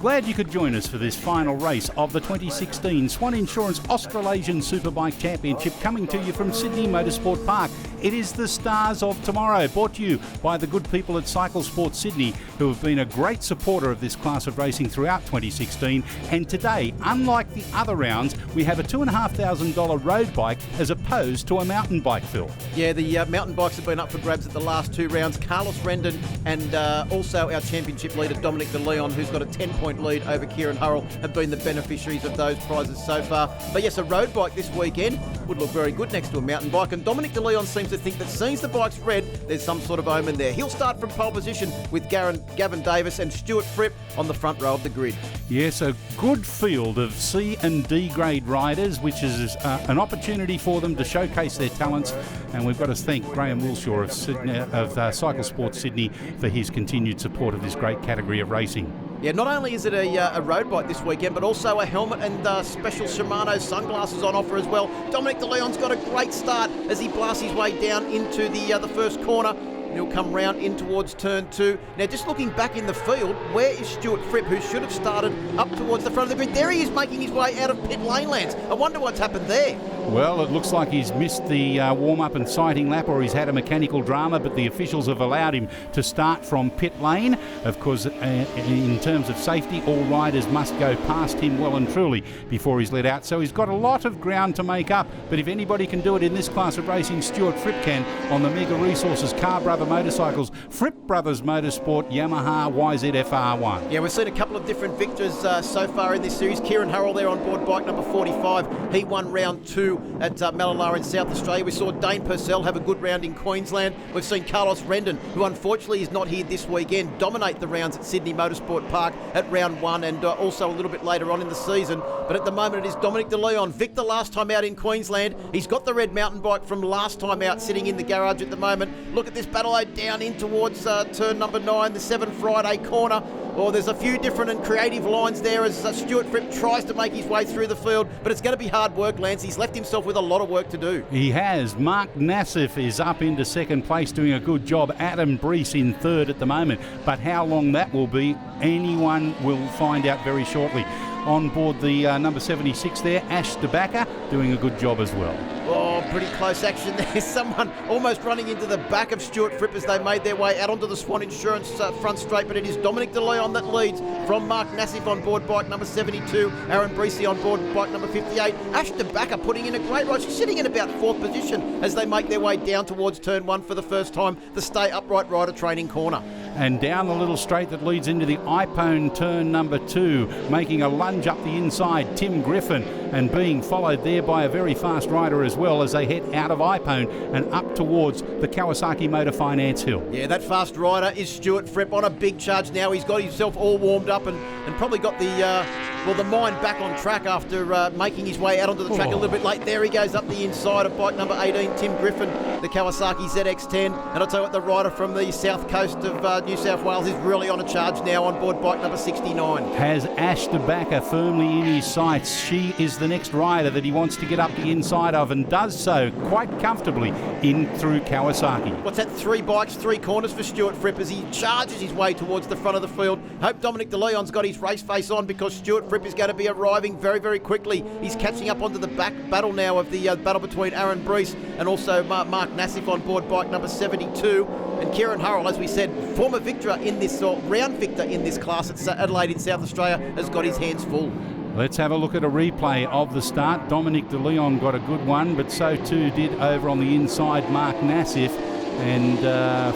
Glad you could join us for this final race of the 2016 Swann Insurance Australasian Superbike Championship, coming to you from Sydney Motorsport Park. It is the Stars of Tomorrow, brought to you by the good people at Cycle Sport Sydney, who have been a great supporter of this class of racing throughout 2016. And today, unlike the other rounds, we have a $2,500 road bike as opposed to a mountain bike, Phil. Yeah, the mountain bikes have been up for grabs at the last two rounds. Carlos Rendon and also our championship leader Dominic De Leon, who's got a 10-point lead over Kieran Hurrell, have been the beneficiaries of those prizes so far. But yes, a road bike this weekend would look very good next to a mountain bike, and Dominic De Leon seems to think that since the bike's red, there's some sort of omen there. He'll start from pole position with Gavin Davis and Stuart Fripp on the front row of the grid. Yes, a good field of C and D grade riders, which is an opportunity for them to showcase their talents, and we've got to thank Graham Wilshaw of Sydney, of Cycle Sport Sydney, for his continued support of this great category of racing. Yeah, not only is it a road bike this weekend, but also a helmet and special Shimano sunglasses on offer as well. Dominic De Leon's got a great start as he blasts his way down into the first corner. He'll come round in towards turn two. Now, just looking back in the field, where is Stuart Fripp, who should have started up towards the front of the grid? There he is, making his way out of pit lane, Lance. I wonder what's happened there. Well, it looks like he's missed the warm-up and sighting lap, or he's had a mechanical drama, but the officials have allowed him to start from pit lane. Of course, in terms of safety, all riders must go past him well and truly before he's let out. So he's got a lot of ground to make up, but if anybody can do it in this class of racing, Stuart Fripp can on the Mega Resources Car Brother motorcycles, Fripp Brothers Motorsport Yamaha YZF-R1. Yeah, we've seen a couple of different victors so far in this series. Kieran Hurrell there on board bike number 45. He won round two at Malala in South Australia. We saw Dane Purcell have a good round in Queensland. We've seen Carlos Rendon, who unfortunately is not here this weekend, dominate the rounds at Sydney Motorsport Park at round one, and also a little bit later on in the season. But at the moment it is Dominic De Leon. Victor last time out in Queensland. He's got the red mountain bike from last time out sitting in the garage at the moment. Look at this battle down in towards turn number 9, the 7 Friday corner. Well, there's a few different and creative lines there as Stuart Fripp tries to make his way through the field, but it's going to be hard work, Lance. He's left himself with a lot of work to do. He has. Mark Nassif is up into second place, doing a good job. Adam Breese in third at the moment, but how long that will be, anyone will find out very shortly. On board the number 76 there, Ash DeBacker, doing a good job as well. Oh, Oh, pretty close action there. Someone almost running into the back of Stuart Fripp as they made their way out onto the Swann Insurance front straight, but it is Dominic De Leon that leads from Mark Nassif on board bike number 72, Aaron Breesy on board bike number 58. Ash de Backer putting in a great ride. She's sitting in about 4th position as they make their way down towards turn 1 for the first time, the Stay Upright Rider training corner. And down the little straight that leads into the iPone turn number 2, making a lunge up the inside, Tim Griffin, and being followed there by a very fast rider as well as they head out of iPone and up towards the Kawasaki Motor Finance Hill. Yeah, that fast rider is Stuart Fripp on a big charge now. He's got himself all warmed up and probably got the mind back on track after making his way out onto the track a little bit late. There he goes up the inside of bike number 18, Tim Griffin, the Kawasaki ZX10. And I'll tell you what, the rider from the south coast of New South Wales is really on a charge now on board bike number 69. Has Ash de Backer firmly in his sights. She is the next rider that he wants to get up the inside of, and does so quite comfortably in through Kawasaki. What's that? 3 bikes, 3 corners for Stuart Fripp as he charges his way towards the front of the field. Hope Dominic De Leon's got his race face on, because Stuart Fripp is going to be arriving very, very quickly. He's catching up onto the back battle now of the battle between Aaron Brees and also Mark Nassif on board bike number 72. And Kieran Hurrell, as we said, former victor in this, or round victor in this class at Adelaide in South Australia, has got his hands full. Let's have a look at a replay of the start. Dominic De Leon got a good one, but so too did over on the inside Mark Nassif. And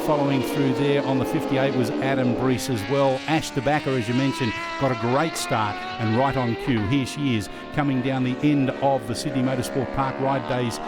following through there on the 58 was Adam Brees as well. Ash de Backer, as you mentioned, got a great start and right on cue. Here she is coming down the end of the Sydney Motorsport Park Ride Days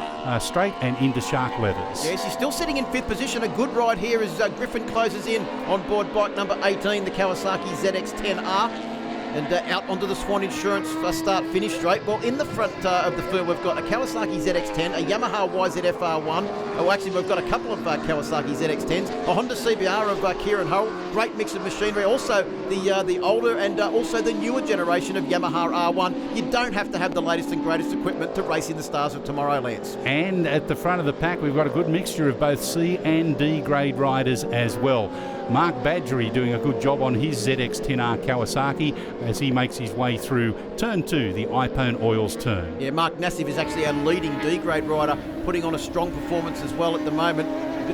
straight and into Shark Leathers. Yeah, she's still sitting in 5th position. A good ride here as Griffin closes in on board bike number 18, the Kawasaki ZX10R. And out onto the Swann Insurance start-finish straight. Well, in the front of the field, we've got a Kawasaki ZX10, a Yamaha YZF-R1. Oh, actually, we've got a couple of Kawasaki ZX10s, a Honda CBR of Kieran Hurrell. Great mix of machinery. Also, the older and also the newer generation of Yamaha R1. You don't have to have the latest and greatest equipment to race in the Stars of Tomorrow, Lance. And at the front of the pack, we've got a good mixture of both C and D grade riders as well. Mark Badgery doing a good job on his ZX10R Kawasaki as he makes his way through turn 2, the iPone Oils turn. Yeah, Mark Nassif is actually a leading D-grade rider, putting on a strong performance as well at the moment.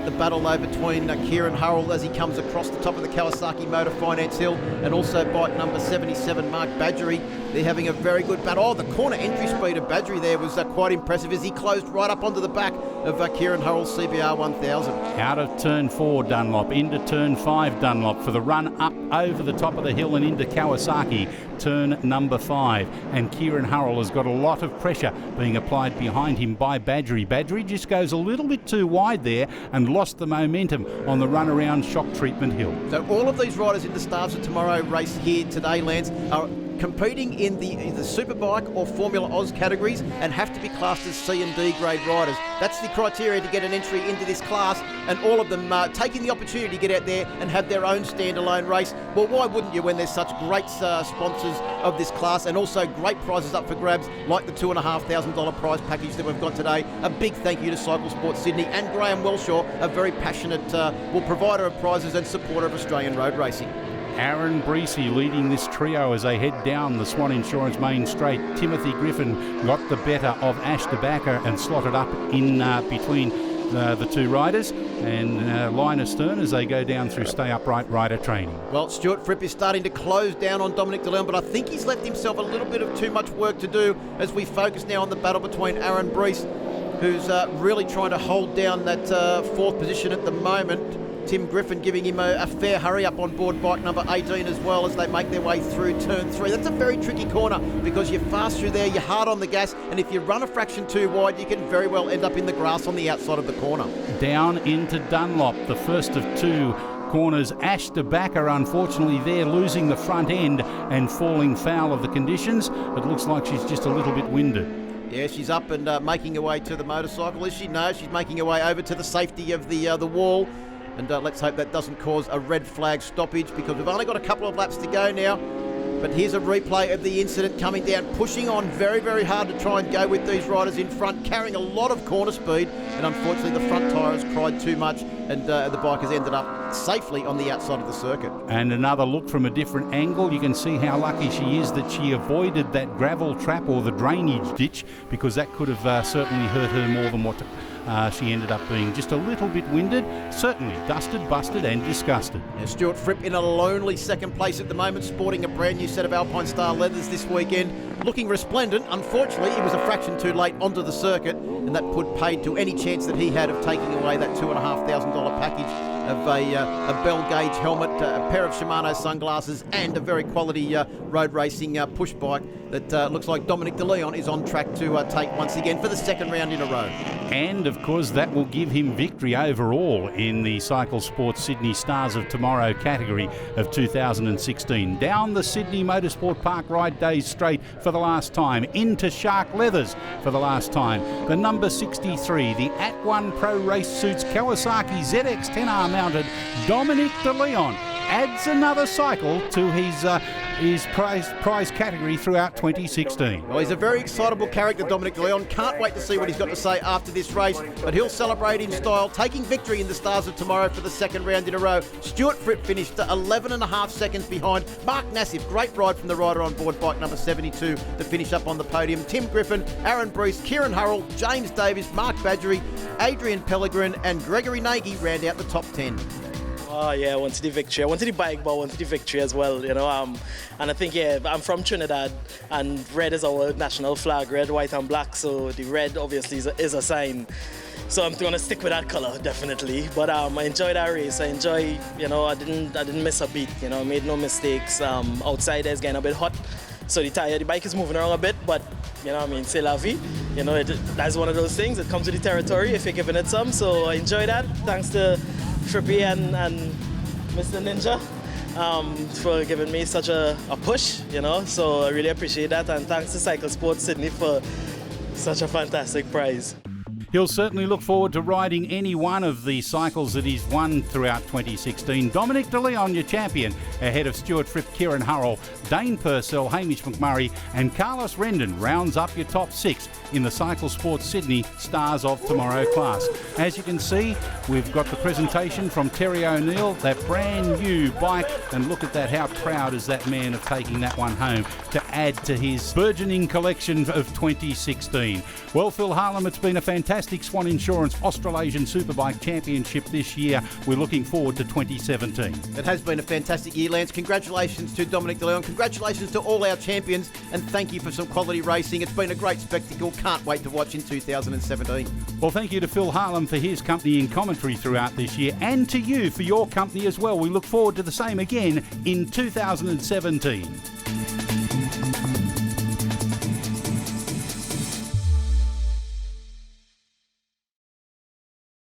The battle though between Kieran Hurrell as he comes across the top of the Kawasaki Motor Finance Hill, and also bike number 77, Mark Badgery. They're having a very good battle. Oh, the corner entry speed of Badgery there was quite impressive as he closed right up onto the back of Kieran Hurrell's CBR 1000. Out of turn 4 Dunlop, into turn 5 Dunlop for the run up over the top of the hill and into Kawasaki, turn number 5. And Kieran Hurrell has got a lot of pressure being applied behind him by Badgery. Badgery just goes a little bit too wide there and lost the momentum on the run around Shock Treatment Hill. So all of these riders in the Stars of Tomorrow race here today, Lance, are competing in the Superbike or Formula Oz categories and have to be classed as C and D grade riders. That's the criteria to get an entry into this class, and all of them taking the opportunity to get out there and have their own standalone race. Well, why wouldn't you when there's such great sponsors of this class, and also great prizes up for grabs like the $2,500 prize package that we've got today. A big thank you to Cycle Sport Sydney and Graham Welshaw, a very passionate provider of prizes and supporter of Australian road racing. Aaron Breesy leading this trio as they head down the Swann Insurance main straight. Timothy Griffin got the better of Ash de Backer and slotted up in between the two riders, and line astern as they go down through Stay Upright rider training. Well, Stuart Fripp is starting to close down on Dominic De Leon, but I think he's left himself a little bit of too much work to do as we focus now on the battle between Aaron Brees, who's really trying to hold down that 4th position at the moment. Tim Griffin giving him a fair hurry up on board bike number 18 as well as they make their way through turn 3. That's a very tricky corner because you're fast through there, you're hard on the gas, and if you run a fraction too wide, you can very well end up in the grass on the outside of the corner. Down into Dunlop, the first of 2 corners. Ash de Backer, unfortunately, there losing the front end and falling foul of the conditions. It looks like she's just a little bit winded. Yeah, she's up and making her way to the motorcycle. As she knows, she's making her way over to the safety of the wall. And let's hope that doesn't cause a red flag stoppage, because we've only got a couple of laps to go now. But here's a replay of the incident coming down, pushing on very, very hard to try and go with these riders in front, carrying a lot of corner speed, and unfortunately the front tyre has cried too much, and the bike has ended up safely on the outside of the circuit. And another look from a different angle. You can see how lucky she is that she avoided that gravel trap or the drainage ditch, because that could have certainly hurt her more than what she ended up being. Just a little bit winded, certainly dusted, busted and disgusted. Now Stuart Fripp in a lonely second place at the moment, sporting a brand new set of Alpine Star leathers this weekend, looking resplendent. Unfortunately, he was a fraction too late onto the circuit, and that put paid to any chance that he had of taking away that $2,500 package of a bell gauge helmet, a pair of Shimano sunglasses, and a very quality road racing push bike that looks like Dominic De Leon is on track to take once again for the second round in a row. And of course that will give him victory overall in the Cycle Sports Sydney Stars of Tomorrow category of 2016. Down the Sydney Motorsport Park Ride Days straight for the last time, into Shark Leathers for the last time. The number 63, the At1 Pro Race Suits Kawasaki ZX 10R mounted Dominic De Leon adds another cycle to his prize category throughout 2016. Well, he's a very excitable character, Dominic De Leon. Can't wait to see what he's got to say after this race, but he'll celebrate in style, taking victory in the Stars of Tomorrow for the second round in a row. Stuart Fripp finished 11.5 seconds behind. Mark Nassif, great ride from the rider on board bike number 72 to finish up on the podium. Tim Griffin, Aaron Bruce, Kieran Hurrell, James Davis, Mark Badgery, Adrian Pellegrin and Gregory Nagy round out the top 10. Oh yeah, I wanted the victory. I wanted the bike, but I wanted the victory as well, you know. And I think, yeah, I'm from Trinidad, and red is our national flag, red, white and black, so the red obviously is a sign. So I'm going to stick with that colour, definitely. But I enjoyed that race. I enjoy, you know, I didn't miss a beat, you know, I made no mistakes. Outside it's getting a bit hot, so the bike is moving around a bit, but, you know, I mean, c'est la vie. You know, that's one of those things. It comes with the territory if you're giving it some, so I enjoy that. Thanks to Trippy and Mr. Ninja for giving me such a push, you know, so I really appreciate that, and thanks to Cycle Sports Sydney for such a fantastic prize. He'll certainly look forward to riding any one of the cycles that he's won throughout 2016. Dominic De Leon, your champion, ahead of Stuart Fripp, Kieran Hurrell, Dane Purcell, Hamish McMurray and Carlos Rendon rounds up your top 6 in the Cycle Sports Sydney Stars of Tomorrow class. As you can see, we've got the presentation from Terry O'Neill, that brand new bike, and look at that, how proud is that man of taking that one home to add to his burgeoning collection of 2016. Well, Phil Harlem, it's been a fantastic Swann Insurance Australasian Superbike Championship this year. We're looking forward to 2017. It has been a fantastic year, Lance. Congratulations to Dominic De Leon. Congratulations to all our champions, and thank you for some quality racing. It's been a great spectacle. Can't wait to watch in 2017. Well, thank you to Phil Harlem for his company in commentary throughout this year, and to you for your company as well. We look forward to the same again in 2017.